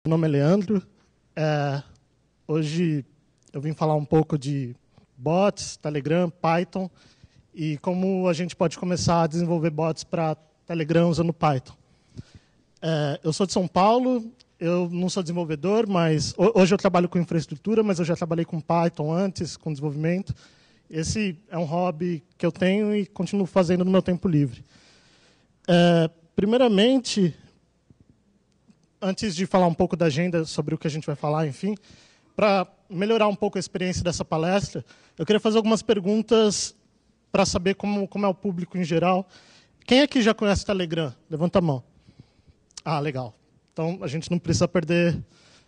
Meu nome é Leandro. Hoje eu vim falar um pouco de bots, Telegram, Python e como a gente pode começar a desenvolver bots para Telegram usando Python. Eu sou de São Paulo, eu não sou desenvolvedor, mas hoje eu trabalho com infraestrutura, mas eu já trabalhei com Python antes, com desenvolvimento. Esse é um hobby que eu tenho e continuo fazendo no meu tempo livre. Primeiramente, antes de falar um pouco da agenda, sobre o que a gente vai falar, enfim, para melhorar um pouco a experiência dessa palestra, eu queria fazer algumas perguntas para saber como é o público em geral. Quem aqui já conhece o Telegram? Levanta a mão. Ah, legal. Então, a gente não precisa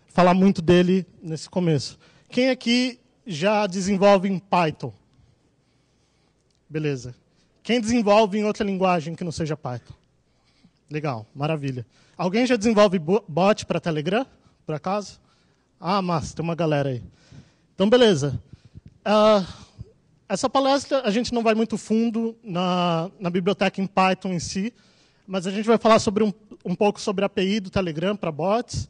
falar muito dele nesse começo. Quem aqui já desenvolve em Python? Beleza. Quem desenvolve em outra linguagem que não seja Python? Legal, maravilha. Alguém já desenvolve bot para Telegram, por acaso? Ah, mas tem uma galera aí. Então, beleza. Essa palestra, a gente não vai muito fundo na biblioteca em Python em si, mas a gente vai falar sobre um pouco sobre a API do Telegram para bots,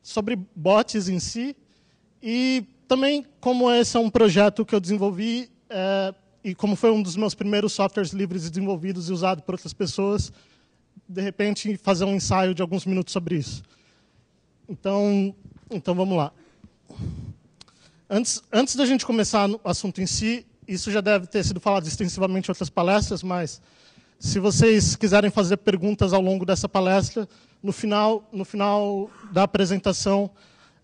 sobre bots em si, e também como esse é um projeto que eu desenvolvi, e como foi um dos meus primeiros softwares livres desenvolvidos e usado por outras pessoas, de repente, fazer um ensaio de alguns minutos sobre isso. Então vamos lá. Antes da gente começar o assunto em si, isso já deve ter sido falado extensivamente em outras palestras, mas se vocês quiserem fazer perguntas ao longo dessa palestra, no final da apresentação,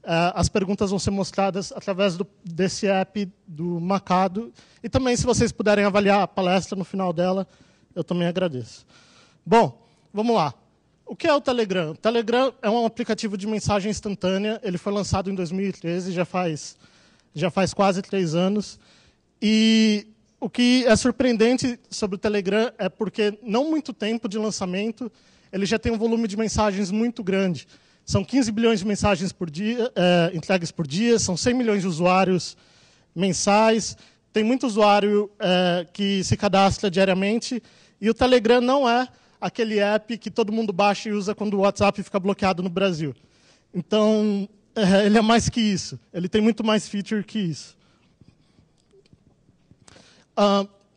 as perguntas vão ser mostradas através desse app do Macado. E também, se vocês puderem avaliar a palestra no final dela, eu também agradeço. Bom, vamos lá. O que é o Telegram? O Telegram é um aplicativo de mensagem instantânea. Ele foi lançado em 2013, já faz quase 3 anos. E o que é surpreendente sobre o Telegram é porque, não muito tempo de lançamento, ele já tem um volume de mensagens muito grande. São 15 bilhões de mensagens por dia, entregues por dia, são 100 milhões de usuários mensais. Tem muito usuário que se cadastra diariamente. E o Telegram não é aquele app que todo mundo baixa e usa quando o WhatsApp fica bloqueado no Brasil. Então, ele é mais que isso. Ele tem muito mais feature que isso.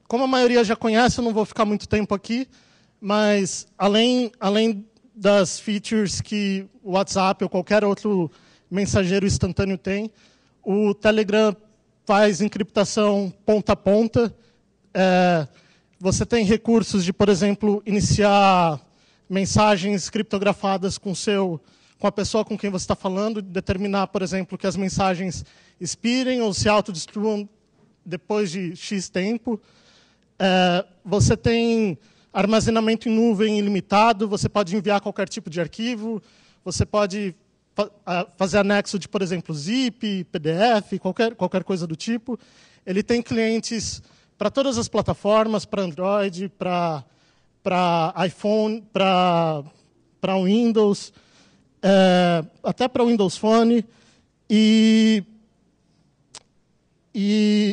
Como a maioria já conhece, eu não vou ficar muito tempo aqui, mas além das features que o WhatsApp ou qualquer outro mensageiro instantâneo tem, o Telegram faz encriptação ponta a ponta. Você tem recursos de, por exemplo, iniciar mensagens criptografadas com a pessoa com quem você está falando, determinar, por exemplo, que as mensagens expirem ou se autodestruam depois de X tempo. Você tem armazenamento em nuvem ilimitado, você pode enviar qualquer tipo de arquivo, você pode fazer anexo de, por exemplo, zip, PDF, qualquer coisa do tipo. Ele tem clientes para todas as plataformas, para Android, para iPhone, para Windows, até para Windows Phone. E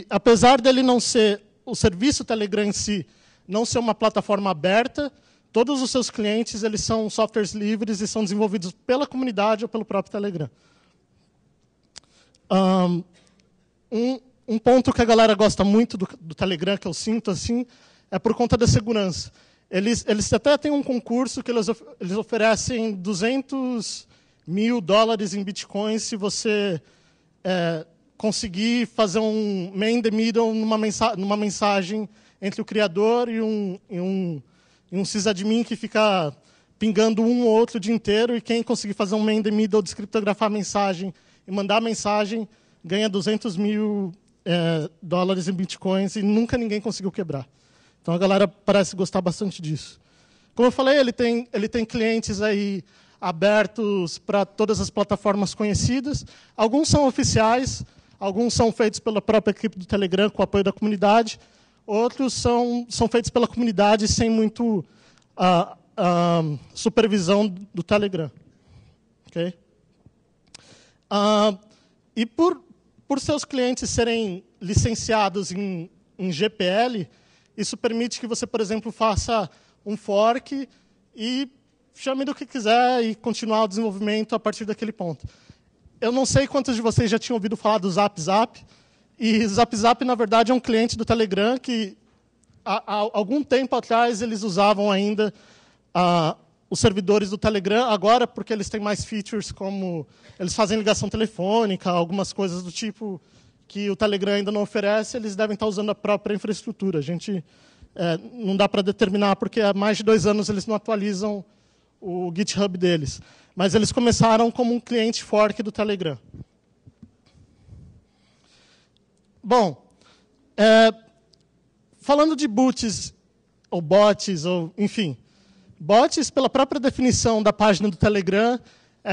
apesar dele não ser, o serviço Telegram em si, não ser uma plataforma aberta, todos os seus clientes eles são softwares livres e são desenvolvidos pela comunidade ou pelo próprio Telegram. Um ponto que a galera gosta muito do Telegram, que eu sinto assim, é por conta da segurança. Eles até têm um concurso que eles oferecem $200 mil em bitcoins se você conseguir fazer um man in the middle numa mensagem entre o criador e um sysadmin que fica pingando um ou outro o dia inteiro, e quem conseguir fazer um man in the middle, descriptografar a mensagem e mandar a mensagem, ganha $200 mil em bitcoins, e nunca ninguém conseguiu quebrar. Então a galera parece gostar bastante disso. Como eu falei, ele tem clientes aí abertos para todas as plataformas conhecidas. Alguns são oficiais, alguns são feitos pela própria equipe do Telegram com o apoio da comunidade, outros são feitos pela comunidade sem muito supervisão do Telegram. Okay? E por seus clientes serem licenciados em GPL, isso permite que você, por exemplo, faça um fork e chame do que quiser e continuar o desenvolvimento a partir daquele ponto. Eu não sei quantos de vocês já tinham ouvido falar do Zap Zap. E Zap Zap, na verdade, é um cliente do Telegram que, há algum tempo atrás, eles usavam ainda os servidores do Telegram. Agora, porque eles têm mais features, como eles fazem ligação telefônica, algumas coisas do tipo que o Telegram ainda não oferece, eles devem estar usando a própria infraestrutura. A gente não dá para determinar, porque há mais de 2 anos eles não atualizam o GitHub deles. Mas eles começaram como um cliente fork do Telegram. Bom, falando de boots, ou bots, ou, enfim, bots, pela própria definição da página do Telegram,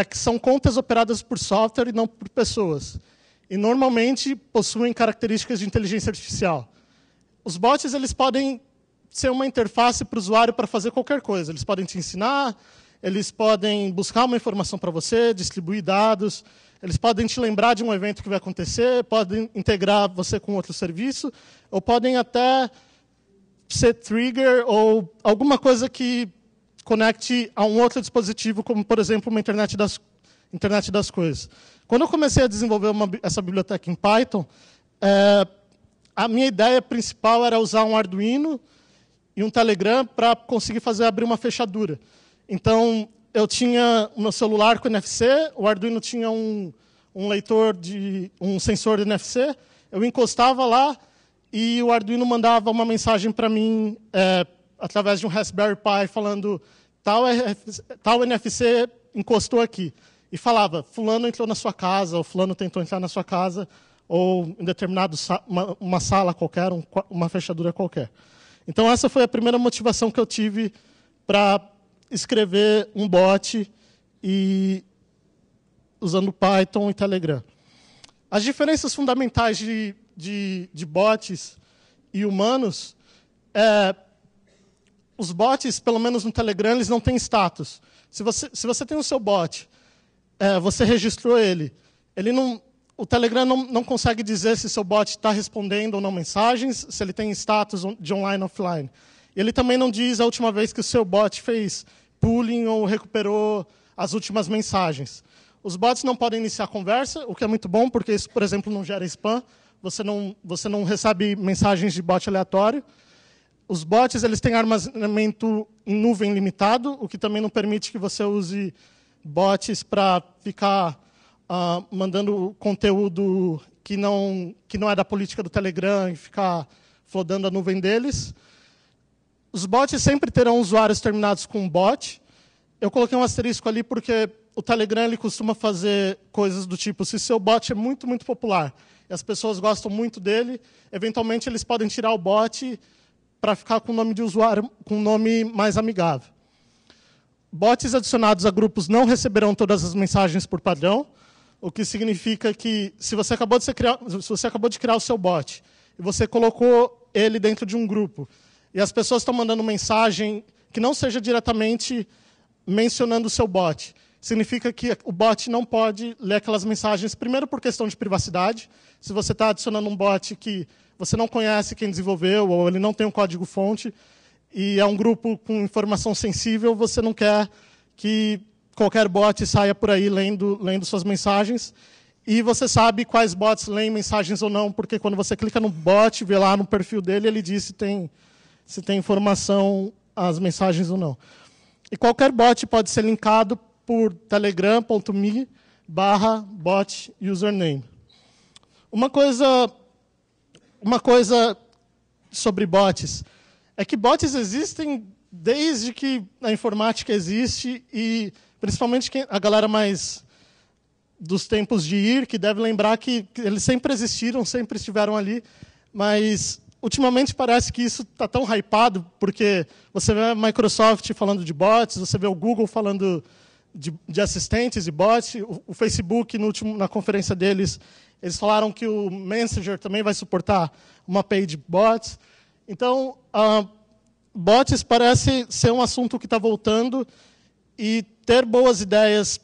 que são contas operadas por software e não por pessoas. E, normalmente, possuem características de inteligência artificial. Os bots eles podem ser uma interface para o usuário para fazer qualquer coisa. Eles podem te ensinar, eles podem buscar uma informação para você, distribuir dados, eles podem te lembrar de um evento que vai acontecer, podem integrar você com outro serviço, ou podem até ser trigger ou alguma coisa que conecte a um outro dispositivo, como, por exemplo, uma internet das coisas. Quando eu comecei a desenvolver essa biblioteca em Python, a minha ideia principal era usar um Arduino e um Telegram para conseguir abrir uma fechadura. Então, eu tinha o meu celular com NFC, o Arduino tinha um sensor de NFC, eu encostava lá e o Arduino mandava uma mensagem para mim através de um Raspberry Pi falando tal NFC encostou aqui. E falava, fulano entrou na sua casa, ou fulano tentou entrar na sua casa, ou em determinado uma sala qualquer, uma fechadura qualquer. Então, essa foi a primeira motivação que eu tive para escrever um bot usando Python e Telegram. As diferenças fundamentais de bots e humanos, os bots, pelo menos no Telegram, eles não têm status. Se você tem o seu bot, você registrou ele, o Telegram não consegue dizer se seu bot está respondendo ou não mensagens, se ele tem status de online ou offline. Ele também não diz a última vez que o seu bot fez pooling ou recuperou as últimas mensagens. Os bots não podem iniciar conversa, o que é muito bom, porque isso, por exemplo, não gera spam. Você não recebe mensagens de bot aleatório. Os bots eles têm armazenamento em nuvem limitado, o que também não permite que você use bots para ficar mandando conteúdo que não é da política do Telegram e ficar flodando a nuvem deles. Os bots sempre terão usuários terminados com bot. Eu coloquei um asterisco ali porque o Telegram ele costuma fazer coisas do tipo, se seu bot é muito, muito popular e as pessoas gostam muito dele, eventualmente eles podem tirar o bot para ficar com o nome de usuário, com um nome mais amigável. Bots adicionados a grupos não receberão todas as mensagens por padrão, o que significa que, se você acabou de criar o seu bot e você colocou ele dentro de um grupo, e as pessoas estão mandando mensagem que não seja diretamente mencionando o seu bot, significa que o bot não pode ler aquelas mensagens, primeiro por questão de privacidade. Se você está adicionando um bot que você não conhece quem desenvolveu, ou ele não tem um código-fonte, e é um grupo com informação sensível, você não quer que qualquer bot saia por aí lendo suas mensagens. E você sabe quais bots leem mensagens ou não, porque quando você clica no bot, vê lá no perfil dele, ele diz se tem informação, as mensagens ou não. E qualquer bot pode ser linkado por telegram.me/bot username. Uma coisa sobre bots é que bots existem desde que a informática existe e principalmente a galera mais dos tempos de IR, que deve lembrar que eles sempre existiram, sempre estiveram ali, mas ultimamente parece que isso está tão hypado, porque você vê a Microsoft falando de bots, você vê o Google falando de assistentes e bots, o Facebook, na conferência deles, eles falaram que o Messenger também vai suportar uma API de bots. Então, bots parece ser um assunto que está voltando e ter boas ideias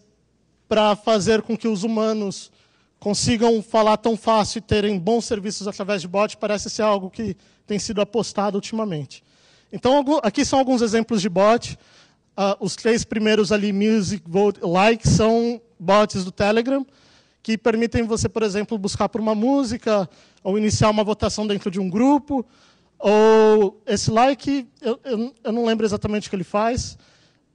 para fazer com que os humanos consigam falar tão fácil e terem bons serviços através de bot parece ser algo que tem sido apostado ultimamente. Então, aqui são alguns exemplos de bot. os 3 primeiros ali, Music, Vote, Like, são bots do Telegram, que permitem você, por exemplo, buscar por uma música, ou iniciar uma votação dentro de um grupo, ou esse Like, eu não lembro exatamente o que ele faz.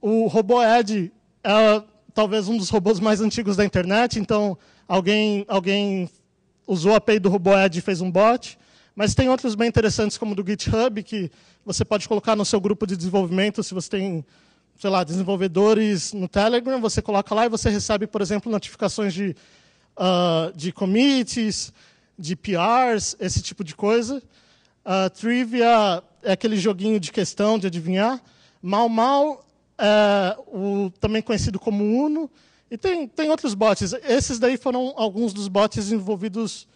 O RoboAd é talvez um dos robôs mais antigos da internet, então alguém usou a API do RoboAd e fez um bot. Mas tem outros bem interessantes, como o do GitHub, que você pode colocar no seu grupo de desenvolvimento, se você tem, sei lá, desenvolvedores no Telegram, você coloca lá e você recebe, por exemplo, notificações de commits, de PRs, esse tipo de coisa. Trivia é aquele joguinho de questão, de adivinhar. Mau Mau é também conhecido como Uno. E tem outros bots. Esses daí foram alguns dos bots desenvolvidos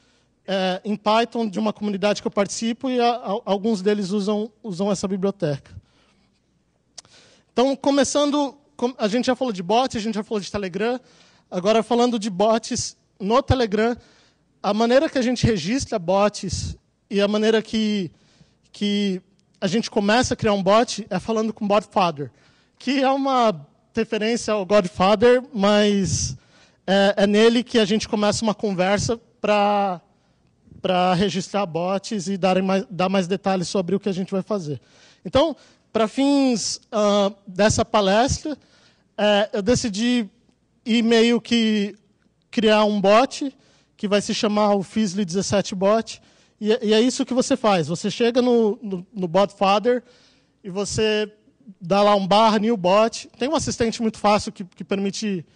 em Python, de uma comunidade que eu participo, e alguns deles usam essa biblioteca. Então, começando, a gente já falou de bots, a gente já falou de Telegram. Agora, falando de bots no Telegram, a maneira que a gente registra bots e a maneira que a gente começa a criar um bot é falando com o Godfather, que é uma referência ao Godfather, mas é nele que a gente começa uma conversa para registrar bots e dar mais detalhes sobre o que a gente vai fazer. Então, para fins dessa palestra, eu decidi ir meio que criar um bot, que vai se chamar o Fizzly 17 Bot, e é isso que você faz. Você chega no Godfather e você dá lá um /new bot. Tem um assistente muito fácil que permite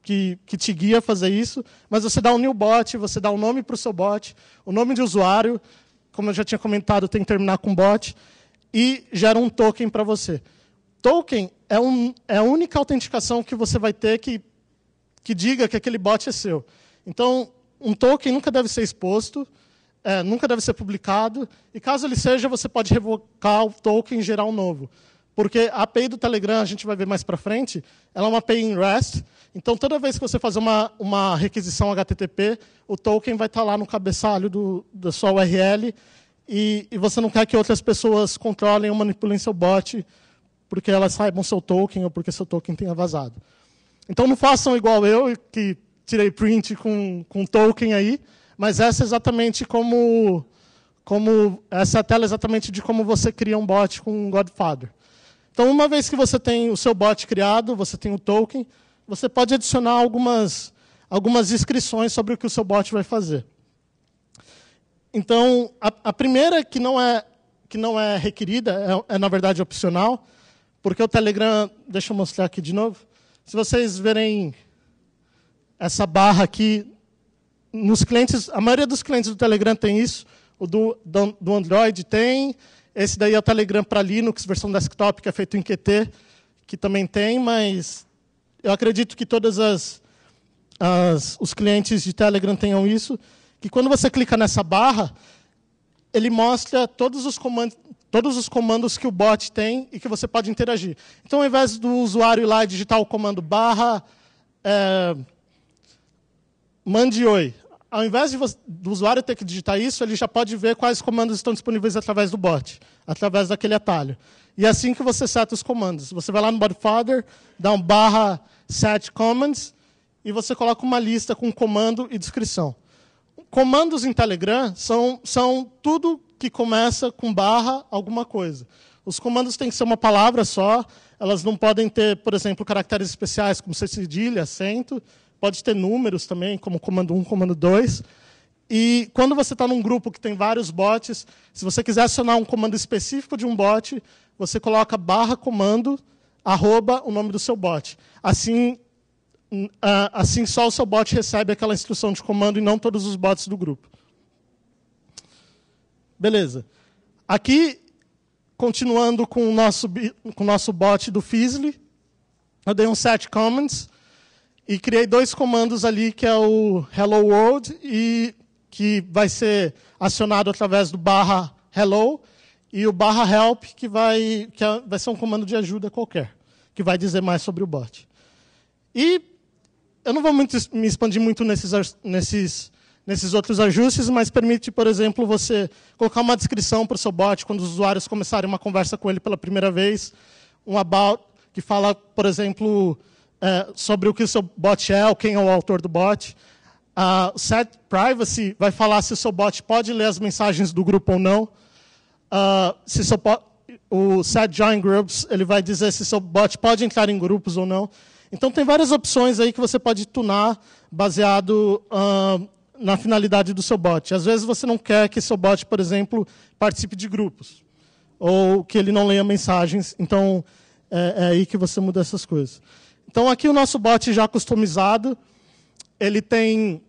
que te guia a fazer isso, mas você dá um new bot, você dá um nome para o seu bot, o nome de usuário, como eu já tinha comentado, tem que terminar com bot, e gera um token para você. Token é a única autenticação que você vai ter que diga que aquele bot é seu. Então, um token nunca deve ser exposto, nunca deve ser publicado, e caso ele seja, você pode revocar o token e gerar um novo. Porque a API do Telegram, a gente vai ver mais para frente, ela é uma API em REST, então toda vez que você fazer uma requisição HTTP, o token vai estar lá no cabeçalho da sua URL, e você não quer que outras pessoas controlem ou manipulem seu bot, porque elas saibam seu token ou porque seu token tenha vazado. Então não façam igual eu, que tirei print com token aí, mas essa é exatamente essa é a tela exatamente de como você cria um bot com um Godfather. Então, uma vez que você tem o seu bot criado, você tem o token, você pode adicionar algumas descrições sobre o que o seu bot vai fazer. Então, a primeira que não é requerida, na verdade, opcional, porque o Telegram... Deixa eu mostrar aqui de novo. Se vocês verem essa barra aqui, nos clientes, a maioria dos clientes do Telegram tem isso, o do Android tem, esse daí é o Telegram para Linux, versão desktop, que é feito em Qt, que também tem, mas eu acredito que todos os clientes de Telegram tenham isso, que quando você clica nessa barra, ele mostra todos os comandos que o bot tem e que você pode interagir. Então, ao invés do usuário ir lá e digitar o comando mande oi, ao invés do usuário ter que digitar isso, ele já pode ver quais comandos estão disponíveis através do bot, através daquele atalho. E é assim que você seta os comandos. Você vai lá no Godfather, dá um /set commands, e você coloca uma lista com comando e descrição. Comandos em Telegram são tudo que começa com alguma coisa. Os comandos têm que ser uma palavra só, elas não podem ter, por exemplo, caracteres especiais, como cedilha, acento, pode ter números também, como comando 1, comando 2. E quando você está num grupo que tem vários bots, se você quiser acionar um comando específico de um bot, você coloca /comando, @ o nome do seu bot. Assim só o seu bot recebe aquela instrução de comando e não todos os bots do grupo. Beleza. Aqui, continuando com o nosso bot do Fizzly, eu dei um set commands e criei 2 comandos ali, que é o hello world, e que vai ser acionado através do /hello, e o /help, que vai ser um comando de ajuda qualquer, que vai dizer mais sobre o bot. E eu não vou me expandir muito nesses outros ajustes, mas permite, por exemplo, você colocar uma descrição para o seu bot quando os usuários começarem uma conversa com ele pela primeira vez, um about, que fala, por exemplo, sobre o que o seu bot é, ou quem é o autor do bot. O set privacy vai falar se o seu bot pode ler as mensagens do grupo ou não. O set join groups, ele vai dizer se seu bot pode entrar em grupos ou não. Então, tem várias opções aí que você pode tunar baseado na finalidade do seu bot. Às vezes, você não quer que seu bot, por exemplo, participe de grupos, ou que ele não leia mensagens. Então, é aí que você muda essas coisas. Então, aqui o nosso bot já customizado, ele tem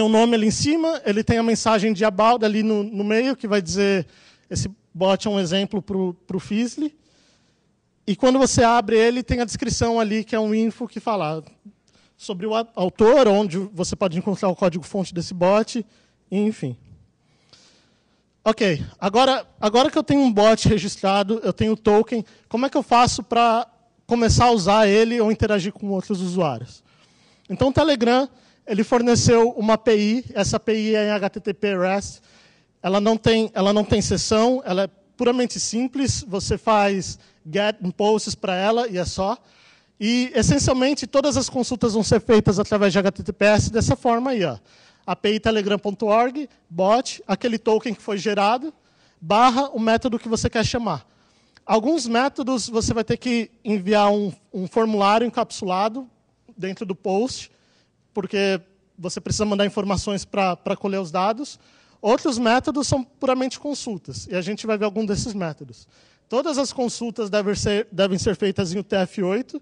um nome ali em cima, ele tem a mensagem de about ali no meio, que vai dizer, esse bot é um exemplo para o Fizzly. E quando você abre ele, tem a descrição ali, que é um info que fala sobre o autor, onde você pode encontrar o código-fonte desse bot, enfim. Ok, agora que eu tenho um bot registrado, eu tenho o token, como é que eu faço para começar a usar ele ou interagir com outros usuários? Então, o Telegram, ele forneceu uma API, essa API é em HTTP REST, ela não tem sessão, ela é puramente simples, você faz get and posts para ela e é só. E, essencialmente, todas as consultas vão ser feitas através de HTTPS dessa forma aí, ó. API telegram.org, bot, aquele token que foi gerado, barra o método que você quer chamar. Alguns métodos você vai ter que enviar um formulário encapsulado dentro do post, porque você precisa mandar informações para colher os dados. Outros métodos são puramente consultas, e a gente vai ver algum desses métodos. Todas as consultas devem ser feitas em UTF-8.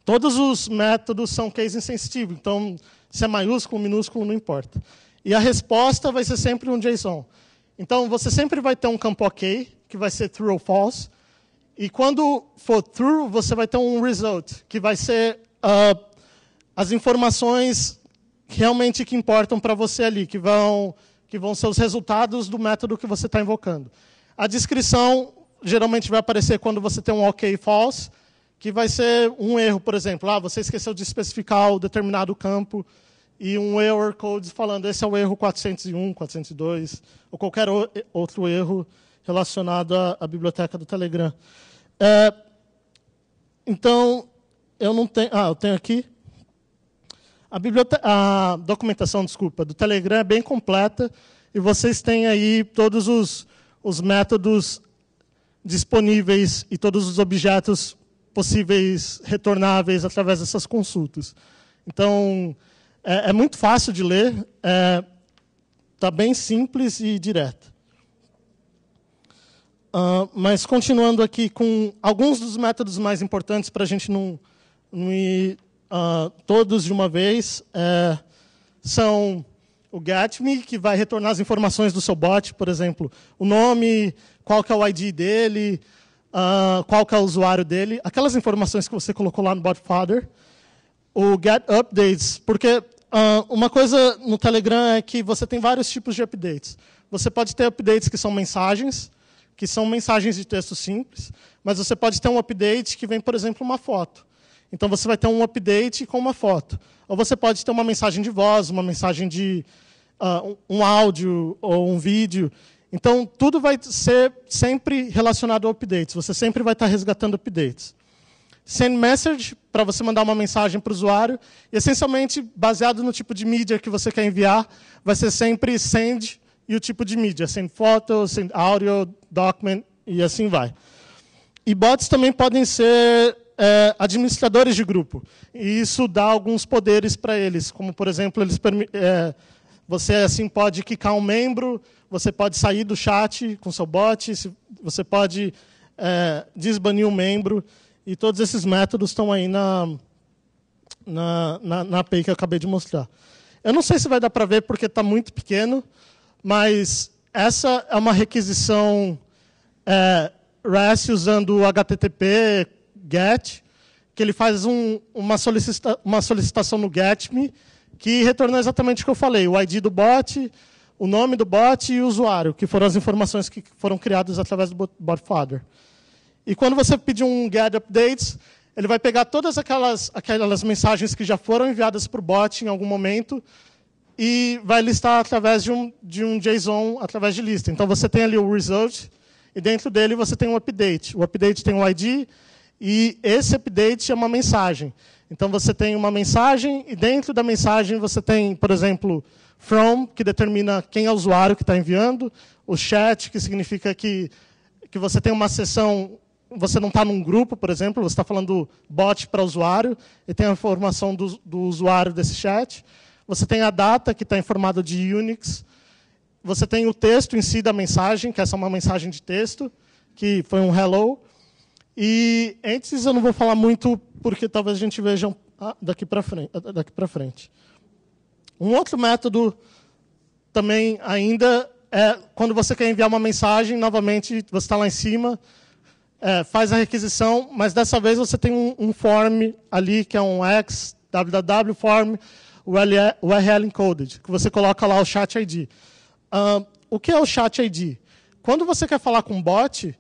Todos os métodos são case insensitive, então, se é maiúsculo, minúsculo, não importa. E a resposta vai ser sempre um JSON. Então, você sempre vai ter um campo OK, que vai ser true ou false. E quando for true, você vai ter um result, que vai ser as informações realmente que importam para você ali, que vão ser os resultados do método que você está invocando. A descrição geralmente vai aparecer quando você tem um OK false, que vai ser um erro, por exemplo. Você esqueceu de especificar o determinado campo, e um error code falando, esse é o erro 401, 402, ou qualquer outro erro relacionado à biblioteca do Telegram. Então, eu não tenho... eu tenho aqui. A documentação, do Telegram é bem completa, e vocês têm aí todos os métodos disponíveis e todos os objetos possíveis retornáveis através dessas consultas. Então, é muito fácil de ler, está bem simples e direto. Mas, continuando aqui com alguns dos métodos mais importantes, para a gente não ir todos de uma vez, são o getMe, que vai retornar as informações do seu bot, por exemplo, o nome, qual que é o ID dele, qual que é o usuário dele, aquelas informações que você colocou lá no BotFather. O getUpdates, porque uma coisa no Telegram é que você tem vários tipos de updates. Você pode ter updates que são mensagens de texto simples, mas você pode ter um update que vem, por exemplo, uma foto. Então, você vai ter um update com uma foto. Ou você pode ter uma mensagem de voz, uma mensagem de um áudio ou um vídeo. Então, tudo vai ser sempre relacionado a updates. Você sempre vai estar resgatando updates. Send message, para você mandar uma mensagem para o usuário. E, essencialmente, baseado no tipo de mídia que você quer enviar, vai ser sempre send e o tipo de mídia. Send photo, send audio, document, e assim vai. E bots também podem ser administradores de grupo. E isso dá alguns poderes para eles, como, por exemplo, você assim pode quicar um membro, você pode sair do chat com seu bot, você pode desbanir um membro, e todos esses métodos estão aí na API que eu acabei de mostrar. Eu não sei se vai dar para ver, porque está muito pequeno, mas essa é uma requisição REST usando o HTTP GET, que ele faz uma solicitação no GetMe, que retornou exatamente o que eu falei, o ID do bot, o nome do bot e o usuário, que foram as informações que foram criadas através do BotFather. E quando você pedir um getUpdates, ele vai pegar todas aquelas mensagens que já foram enviadas para o bot em algum momento e vai listar através de um JSON, através de lista. Então, você tem ali o result, e dentro dele você tem um update. O update tem um ID, e esse update é uma mensagem. Então, você tem uma mensagem, e dentro da mensagem você tem, por exemplo, from, que determina quem é o usuário que está enviando, o chat, que significa que você tem uma sessão, você não está num grupo, por exemplo, você está falando bot para usuário, e tem a informação do usuário desse chat. Você tem a data, que está em formato de Unix. Você tem o texto em si da mensagem, que essa é uma mensagem de texto, que foi um hello. E antes eu não vou falar muito, porque talvez a gente veja daqui para frente. Um outro método também ainda é quando você quer enviar uma mensagem, novamente, você está lá em cima, faz a requisição, mas dessa vez você tem um form ali, que é um X, www form, URL encoded, que você coloca lá o chat ID. O que é o chat ID? Quando você quer falar com um bot,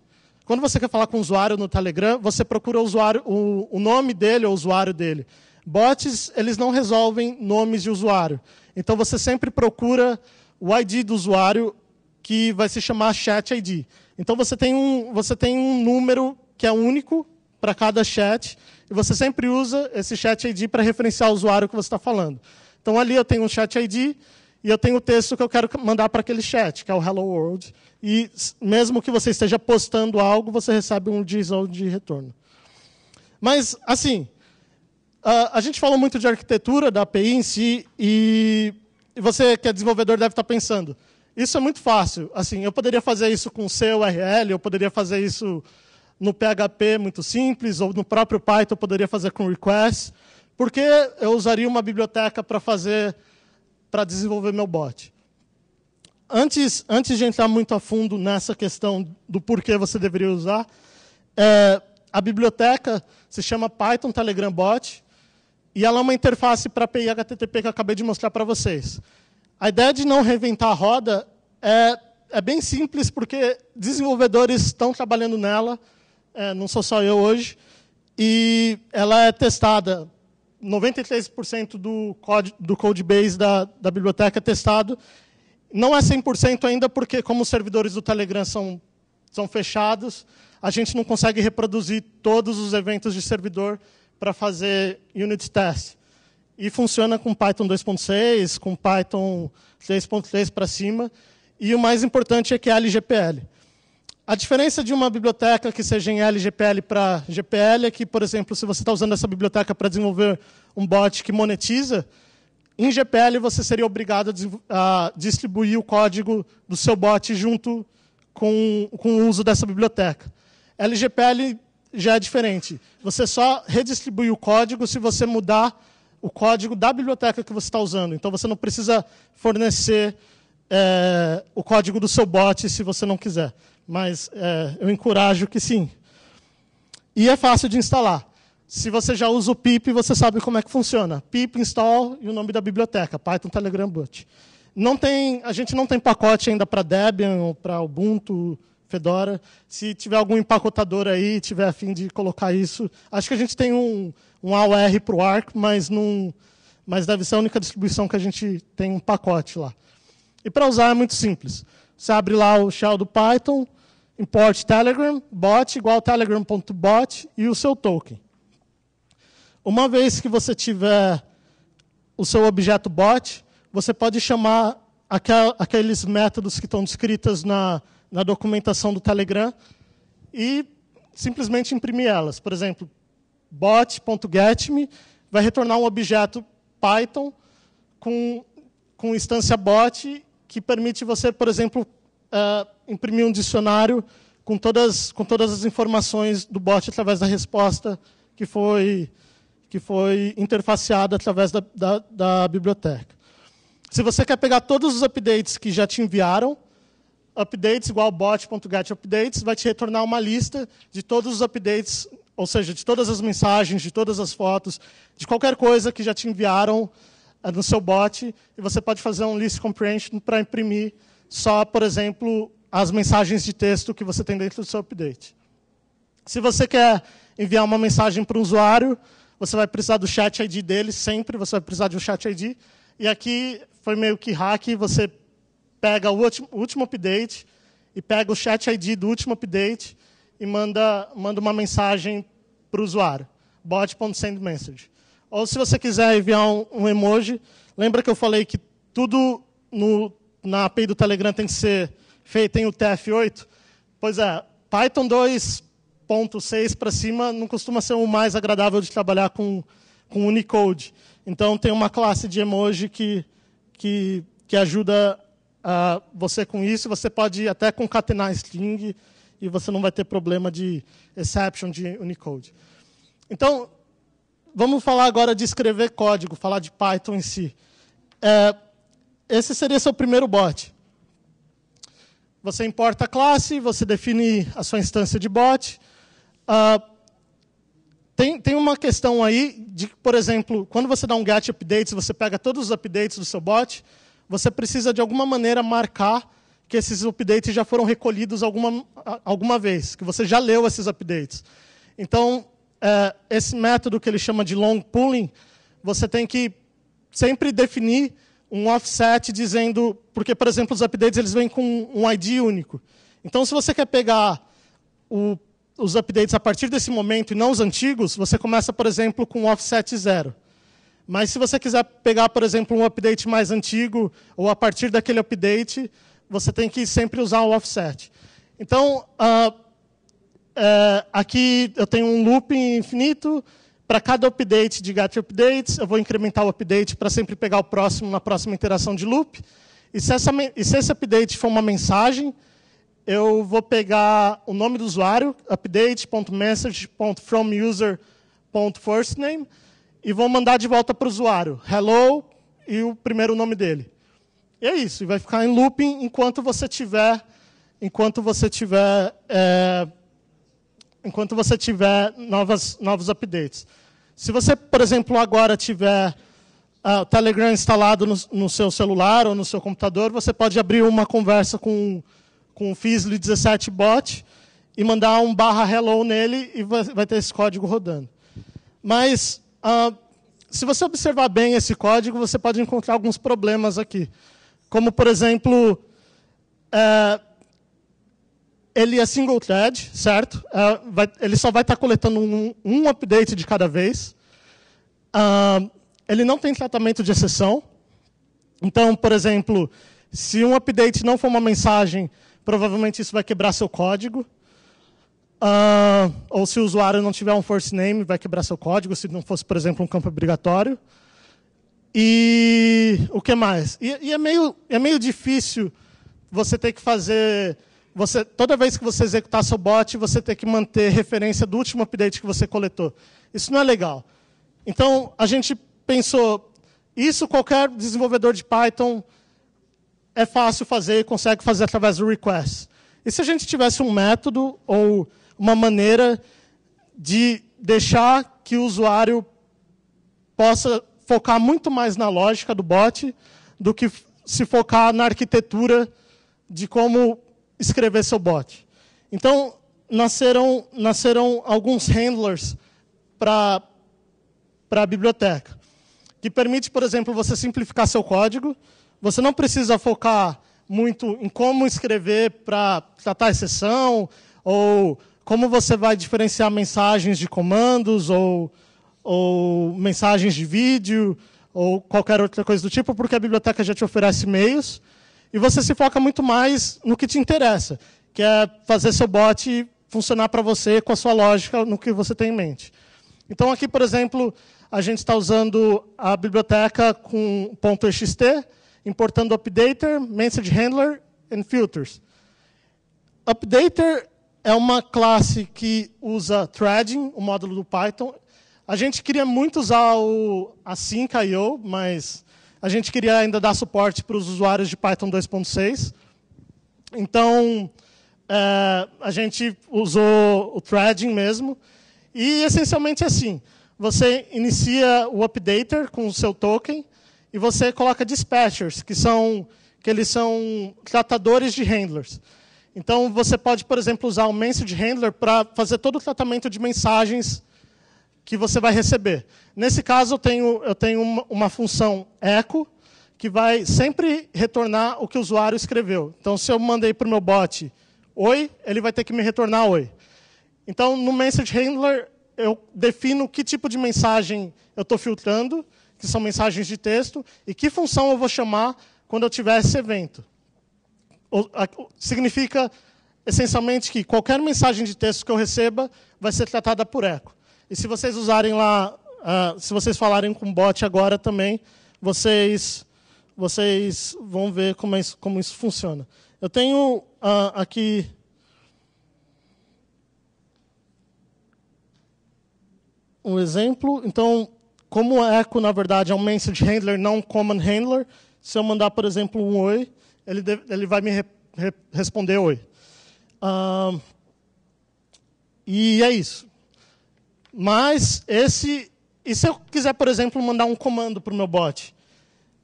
quando você quer falar com um usuário no Telegram, você procura o nome dele ou o usuário dele. Bots, eles não resolvem nomes de usuário. Então, você sempre procura o ID do usuário, que vai se chamar chat ID. Então, você tem um número que é único para cada chat, e você sempre usa esse chat ID para referenciar o usuário que você está falando. Então, ali eu tenho um chat ID, e eu tenho o texto que eu quero mandar para aquele chat, que é o Hello World. E mesmo que você esteja postando algo, você recebe um JSON de retorno. Mas, assim, a gente falou muito de arquitetura da API em si, e você que é desenvolvedor deve estar pensando, isso é muito fácil. Assim, eu poderia fazer isso com CURL, eu poderia fazer isso no PHP muito simples, ou no próprio Python eu poderia fazer com request. Por que eu usaria uma biblioteca para desenvolver meu bot? Antes de entrar muito a fundo nessa questão do porquê você deveria usar, a biblioteca se chama Python Telegram Bot, e ela é uma interface para API HTTP que eu acabei de mostrar para vocês. A ideia de não reinventar a roda é bem simples, porque desenvolvedores estão trabalhando nela, não sou só eu hoje, e ela é testada. 93% do codebase da biblioteca é testado. Não é 100% ainda, porque como os servidores do Telegram são fechados, a gente não consegue reproduzir todos os eventos de servidor para fazer unit test. E funciona com Python 2.6, com Python 3.3 para cima. E o mais importante é que é LGPL. A diferença de uma biblioteca que seja em LGPL para GPL é que, por exemplo, se você está usando essa biblioteca para desenvolver um bot que monetiza, em GPL você seria obrigado a distribuir o código do seu bot junto com o uso dessa biblioteca. LGPL já é diferente. Você só redistribui o código se você mudar o código da biblioteca que você está usando. Então, você não precisa fornecer o código do seu bot se você não quiser. Mas eu encorajo que sim. E é fácil de instalar. Se você já usa o pip, você sabe como é que funciona. Pip install e o nome da biblioteca, Python Telegram Bot. A gente não tem pacote ainda para Debian ou para Ubuntu, Fedora. Se tiver algum empacotador aí, tiver a fim de colocar isso, acho que a gente tem um AUR para o Arc, mas deve ser a única distribuição que a gente tem um pacote lá. E para usar é muito simples. Você abre lá o shell do Python, import Telegram, bot igual telegram.bot e o seu token. Uma vez que você tiver o seu objeto bot, você pode chamar aqueles métodos que estão descritos na documentação do Telegram e simplesmente imprimir elas. Por exemplo, bot.getMe vai retornar um objeto Python com instância bot que permite você, por exemplo, imprimir um dicionário com todas as informações do bot através da resposta que foi interfaceada através da biblioteca. Se você quer pegar todos os updates que já te enviaram, updates igual bot.getUpdates vai te retornar uma lista de todos os updates, ou seja, de todas as mensagens, de todas as fotos, de qualquer coisa que já te enviaram no seu bot, e você pode fazer um list comprehension para imprimir só, por exemplo, as mensagens de texto que você tem dentro do seu update. Se você quer enviar uma mensagem para um usuário, você vai precisar do chat ID dele, sempre você vai precisar de um chat ID. E aqui foi meio que hack, você pega o último update e pega o chat ID do último update e manda uma mensagem para o usuário. Bot.sendMessage. Ou se você quiser enviar um emoji, lembra que eu falei que tudo na API do Telegram tem que ser feito em UTF-8? Pois é, Python 2.6 para cima não costuma ser o mais agradável de trabalhar com Unicode. Então, tem uma classe de emoji que ajuda você com isso. Você pode até concatenar string e você não vai ter problema de exception de Unicode. Então, vamos falar agora de escrever código, falar de Python em si. Esse seria seu primeiro bot. Você importa a classe, você define a sua instância de bot. Tem uma questão aí de, por exemplo, quando você dá um get updates, você pega todos os updates do seu bot, você precisa de alguma maneira marcar que esses updates já foram recolhidos alguma vez, que você já leu esses updates. Então, esse método que ele chama de long pooling, você tem que sempre definir um offset dizendo... Porque, por exemplo, os updates eles vêm com um ID único. Então, se você quer pegar os updates a partir desse momento e não os antigos, você começa, por exemplo, com um offset 0. Mas se você quiser pegar, por exemplo, um update mais antigo, ou a partir daquele update, você tem que sempre usar o offset. Então, aqui eu tenho um loop infinito. Para cada update de get updates, eu vou incrementar o update para sempre pegar o próximo na próxima iteração de loop. E se esse update for uma mensagem, eu vou pegar o nome do usuário, update.message.fromUser.firstname, e vou mandar de volta para o usuário, hello, e o primeiro nome dele. E é isso, e vai ficar em looping enquanto você tiver novos updates. Se você, por exemplo, agora tiver o Telegram instalado no seu celular ou no seu computador, você pode abrir uma conversa com o Fizzly 17 bot e mandar um /hello nele e vai ter esse código rodando. Mas, se você observar bem esse código, você pode encontrar alguns problemas aqui. Como, por exemplo, ele é single thread, certo? Ele só vai estar coletando um update de cada vez. Ele não tem tratamento de exceção. Então, por exemplo, se um update não for uma mensagem, provavelmente isso vai quebrar seu código. Ou se o usuário não tiver um first name, vai quebrar seu código, se não fosse, por exemplo, um campo obrigatório. E o que mais? E é meio difícil você ter que fazer... toda vez que você executar seu bot, você tem que manter referência do último update que você coletou. Isso não é legal. Então, a gente pensou, isso qualquer desenvolvedor de Python é fácil fazer e consegue fazer através do request. E se a gente tivesse um método ou uma maneira de deixar que o usuário possa focar muito mais na lógica do bot do que se focar na arquitetura de como escrever seu bot. Então, nasceram alguns handlers para a biblioteca, que permite, por exemplo, você simplificar seu código. Você não precisa focar muito em como escrever para tratar exceção, ou como você vai diferenciar mensagens de comandos, ou mensagens de vídeo, ou qualquer outra coisa do tipo, porque a biblioteca já te oferece meios. E você se foca muito mais no que te interessa, que é fazer seu bot funcionar para você com a sua lógica no que você tem em mente. Então, aqui, por exemplo, a gente está usando a biblioteca com .txt, importando updater, message handler e filters. Updater é uma classe que usa threading, o módulo do Python. A gente queria muito usar o async.io, mas a gente queria ainda dar suporte para os usuários de Python 2.6. Então, a gente usou o threading mesmo. E, essencialmente, é assim. Você inicia o updater com o seu token e você coloca dispatchers, que eles são tratadores de handlers. Então, você pode, por exemplo, usar o message handler para fazer todo o tratamento de mensagens que você vai receber. Nesse caso, eu tenho uma função echo, que vai sempre retornar o que o usuário escreveu. Então, se eu mandei para o meu bot oi, ele vai ter que me retornar oi. Então, no Message Handler, eu defino que tipo de mensagem eu estou filtrando, que são mensagens de texto, e que função eu vou chamar quando eu tiver esse evento. Significa, essencialmente, que qualquer mensagem de texto que eu receba vai ser tratada por eco. E se vocês usarem lá, se vocês falarem com bot agora também, vocês vão ver como isso funciona. Eu tenho aqui um exemplo. Então, como o echo, na verdade, é um message handler, não um command handler, se eu mandar, por exemplo, um oi, ele vai me responder oi. E é isso. Mas e se eu quiser, por exemplo, mandar um comando para o meu bot,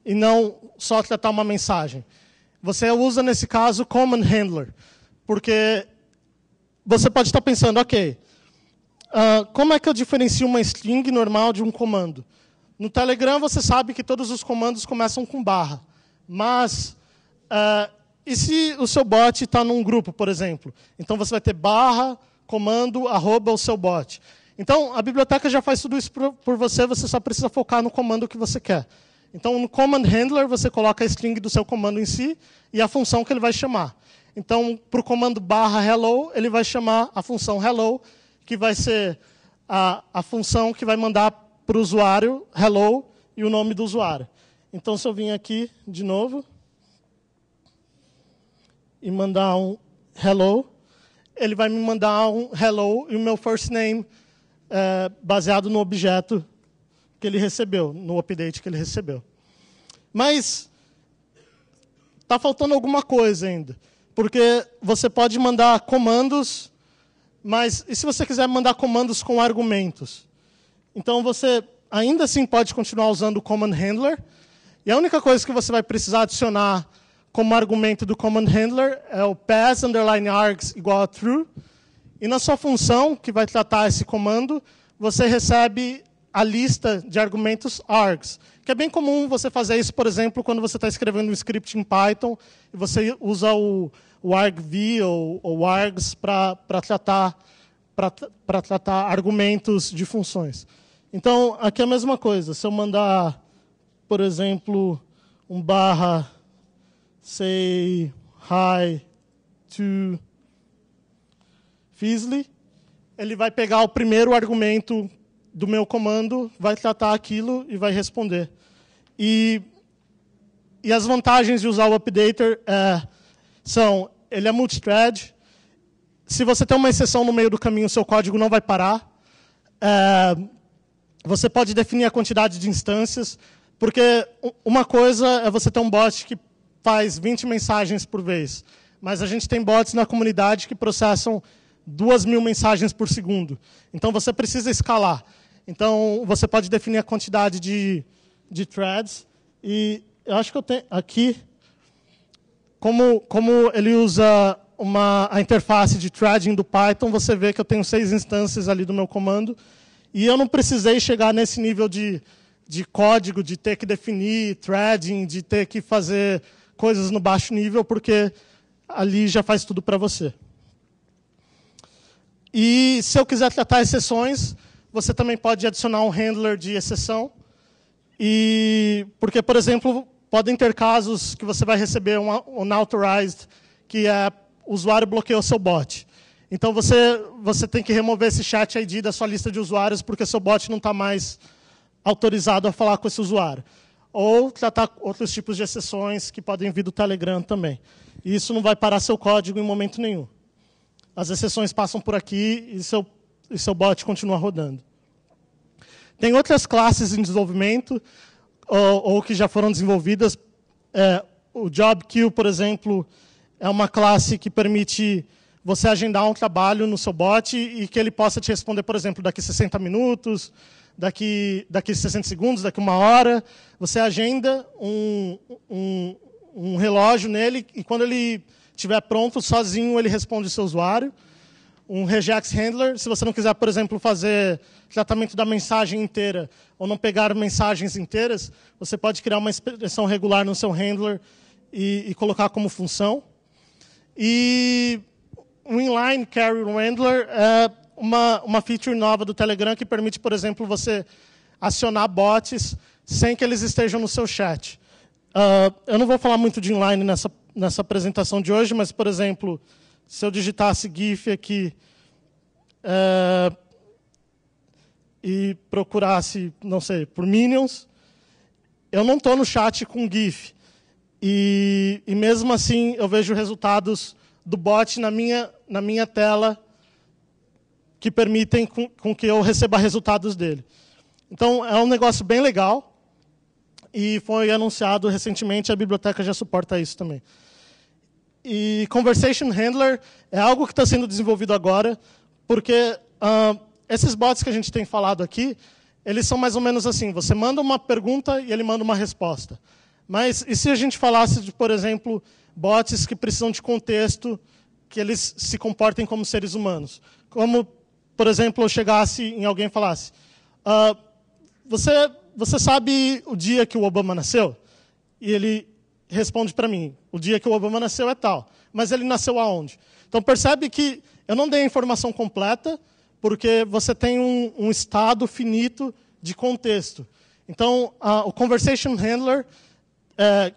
e não só tratar uma mensagem? Você usa, nesse caso, command handler, porque você pode estar pensando, ok, como é que eu diferencio uma string normal de um comando? No Telegram, você sabe que todos os comandos começam com barra. Mas, e se o seu bot está num grupo, por exemplo? Então, você vai ter barra, comando, arroba o seu bot. Então, a biblioteca já faz tudo isso por você, você só precisa focar no comando que você quer. Então, no command handler, você coloca a string do seu comando em si e a função que ele vai chamar. Então, para o comando barra hello, ele vai chamar a função hello, que vai ser a função que vai mandar para o usuário hello e o nome do usuário. Então, se eu vim aqui de novo e mandar um hello, ele vai me mandar um hello e o meu first name baseado no objeto que ele recebeu, no update que ele recebeu. Mas está faltando alguma coisa ainda, porque você pode mandar comandos, mas e se você quiser mandar comandos com argumentos? Então, você ainda assim pode continuar usando o command handler, e a única coisa que você vai precisar adicionar como argumento do command handler é o pass _args igual a true, e na sua função, que vai tratar esse comando, você recebe a lista de argumentos args, que é bem comum você fazer isso, por exemplo, quando você está escrevendo um script em Python, e você usa o argv ou args para tratar argumentos de funções. Então, aqui é a mesma coisa. Se eu mandar, por exemplo, um barra say hi to Fizzly, ele vai pegar o primeiro argumento do meu comando, vai tratar aquilo e vai responder. E as vantagens de usar o updater são, ele é multithread. Se você tem uma exceção no meio do caminho, o seu código não vai parar. Você pode definir a quantidade de instâncias, porque uma coisa é você ter um bot que faz 20 mensagens por vez, mas a gente tem bots na comunidade que processam 2.000 mensagens por segundo. Então, você precisa escalar. Então, você pode definir a quantidade de threads. E eu acho que eu tenho aqui, como ele usa a interface de threading do Python, você vê que eu tenho 6 instâncias ali do meu comando. E eu não precisei chegar nesse nível de código, de ter que definir threading, de ter que fazer coisas no baixo nível, porque ali já faz tudo para você. E se eu quiser tratar exceções, você também pode adicionar um handler de exceção. Porque, por exemplo, podem ter casos que você vai receber um unauthorized, que o usuário bloqueou seu bot. Então, você tem que remover esse chat ID da sua lista de usuários, porque seu bot não está mais autorizado a falar com esse usuário. Ou tratar outros tipos de exceções que podem vir do Telegram também. E isso não vai parar seu código em momento nenhum. As exceções passam por aqui e seu bot continua rodando. Tem outras classes em desenvolvimento, ou que já foram desenvolvidas. O Job Queue, por exemplo, é uma classe que permite você agendar um trabalho no seu bot e que ele possa te responder, por exemplo, daqui 60 minutos, daqui 60 segundos, daqui 1 hora. Você agenda um relógio nele e quando ele estiver pronto, sozinho ele responde o seu usuário. Um regex handler, se você não quiser, por exemplo, fazer tratamento da mensagem inteira ou não pegar mensagens inteiras, você pode criar uma expressão regular no seu handler e colocar como função. E o Inline Carry Handler é uma feature nova do Telegram que permite, por exemplo, você acionar bots sem que eles estejam no seu chat. Eu não vou falar muito de inline nessa apresentação de hoje, mas, por exemplo, se eu digitasse GIF aqui e procurasse, não sei, por Minions, eu não estou no chat com GIF. E mesmo assim, eu vejo resultados do bot na minha tela que permitem com que eu receba resultados dele. Então, é um negócio bem legal. E foi anunciado recentemente, a biblioteca já suporta isso também. E Conversation Handler é algo que está sendo desenvolvido agora, porque esses bots que a gente tem falado aqui, eles são mais ou menos assim, você manda uma pergunta e ele manda uma resposta. Mas e se a gente falasse de, por exemplo, bots que precisam de contexto, que eles se comportem como seres humanos? Como, por exemplo, eu chegasse em alguém e falasse, você sabe o dia que o Obama nasceu? E ele responde para mim, o dia que o Obama nasceu é tal. Mas ele nasceu aonde? Então, percebe que eu não dei a informação completa, porque você tem um estado finito de contexto. Então, o Conversation Handler,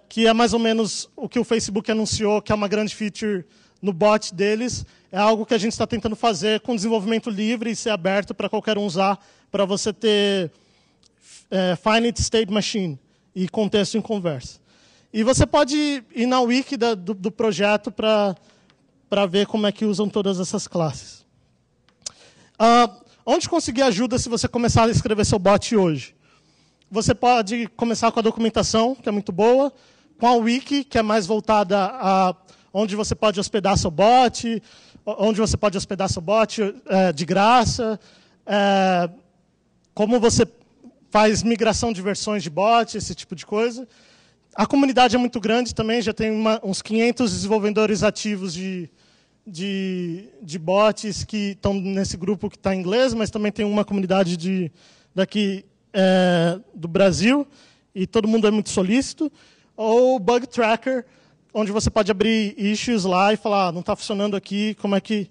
que é mais ou menos o que o Facebook anunciou, que é uma grande feature no bot deles, é algo que a gente está tentando fazer com desenvolvimento livre e ser aberto para qualquer um usar, para você ter finite state machine e contexto em conversa. E você pode ir na wiki do projeto para ver como é que usam todas essas classes. Onde conseguir ajuda se você começar a escrever seu bot hoje? Você pode começar com a documentação, que é muito boa, com a wiki, que é mais voltada a onde você pode hospedar seu bot, de graça, como você faz migração de versões de bot, esse tipo de coisa. A comunidade é muito grande também, já tem uns 500 desenvolvedores ativos de bots que estão nesse grupo que está em inglês, mas também tem uma comunidade daqui do Brasil, e todo mundo é muito solícito. Ou Bug Tracker, onde você pode abrir issues lá e falar, não está funcionando aqui, como é que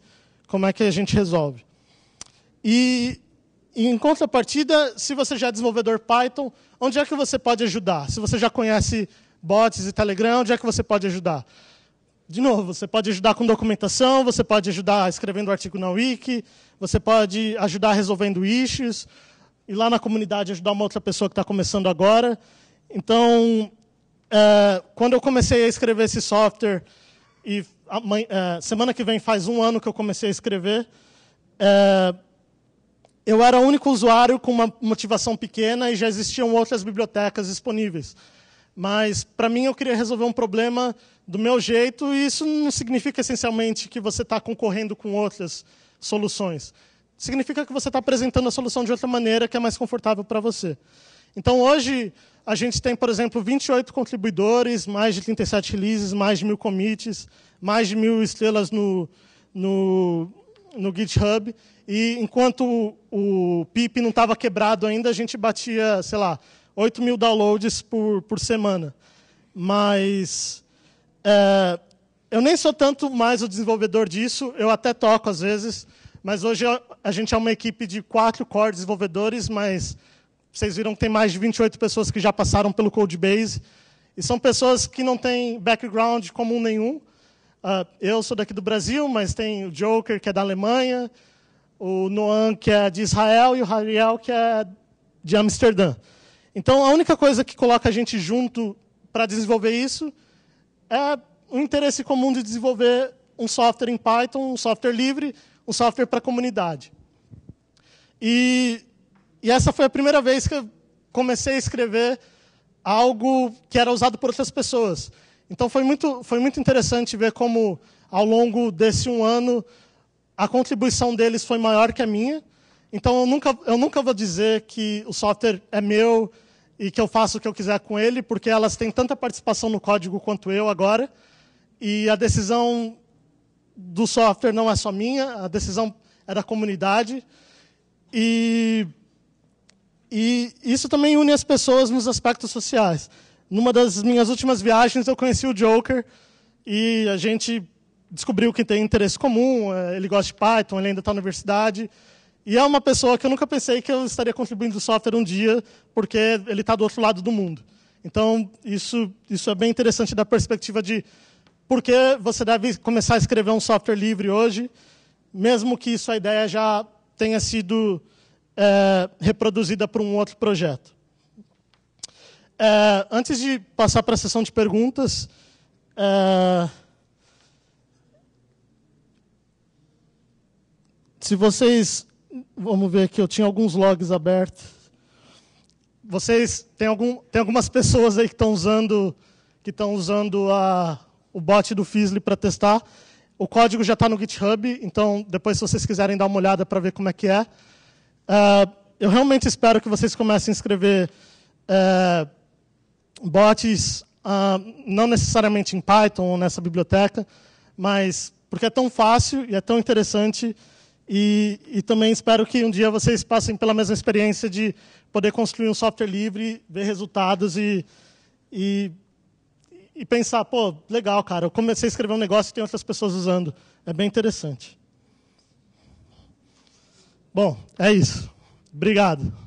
a gente resolve? E em contrapartida, se você já é desenvolvedor Python, onde é que você pode ajudar? Se você já conhece bots e Telegram, onde é que você pode ajudar? De novo, você pode ajudar com documentação, você pode ajudar escrevendo artigo na wiki, você pode ajudar resolvendo issues, e lá na comunidade ajudar uma outra pessoa que está começando agora. Então, quando eu comecei a escrever esse software, e semana que vem faz 1 ano que eu comecei a escrever, eu era o único usuário com uma motivação pequena e já existiam outras bibliotecas disponíveis. Mas, para mim, eu queria resolver um problema do meu jeito, e isso não significa, essencialmente, que você está concorrendo com outras soluções. Significa que você está apresentando a solução de outra maneira, que é mais confortável para você. Então, hoje, a gente tem, por exemplo, 28 contribuidores, mais de 37 releases, mais de 1000 commits, mais de 1000 estrelas no GitHub. E enquanto o pip não estava quebrado ainda, a gente batia, sei lá, 8.000 downloads por semana. Mas eu nem sou tanto mais o desenvolvedor disso, eu até toco às vezes, mas hoje a gente é uma equipe de 4 core desenvolvedores, mas vocês viram que tem mais de 28 pessoas que já passaram pelo Codebase, e são pessoas que não têm background comum nenhum. Eu sou daqui do Brasil, mas tem o Joker, que é da Alemanha, o Noam, que é de Israel, e o Hariel, que é de Amsterdã. Então, a única coisa que coloca a gente junto para desenvolver isso é o interesse comum de desenvolver um software em Python, um software livre, um software para a comunidade. E essa foi a primeira vez que eu comecei a escrever algo que era usado por outras pessoas. Então, foi muito interessante ver como, ao longo desse 1 ano, a contribuição deles foi maior que a minha. Então, eu nunca vou dizer que o software é meu e que eu faço o que eu quiser com ele, porque elas têm tanta participação no código quanto eu agora. E a decisão do software não é só minha, a decisão é da comunidade. E isso também une as pessoas nos aspectos sociais. Numa das minhas últimas viagens, eu conheci o Joker, e a gente descobriu que tem interesse comum, ele gosta de Python, ele ainda está na universidade. E é uma pessoa que eu nunca pensei que eu estaria contribuindo no software um dia, porque ele está do outro lado do mundo. Então, isso é bem interessante da perspectiva de por que você deve começar a escrever um software livre hoje, mesmo que sua ideia já tenha sido reproduzida por um outro projeto. Antes de passar para a sessão de perguntas, se vocês... Vamos ver aqui, eu tinha alguns logs abertos. Vocês tem algumas pessoas aí que estão usando o bot do Fizzly para testar. O código já está no GitHub, então depois, se vocês quiserem dar uma olhada para ver como é que é. Eu realmente espero que vocês comecem a escrever bots, não necessariamente em Python ou nessa biblioteca, mas porque é tão fácil e é tão interessante. E também espero que um dia vocês passem pela mesma experiência de poder construir um software livre, ver resultados e pensar, pô, legal, cara, eu comecei a escrever um negócio e tem outras pessoas usando. É bem interessante. Bom, é isso. Obrigado.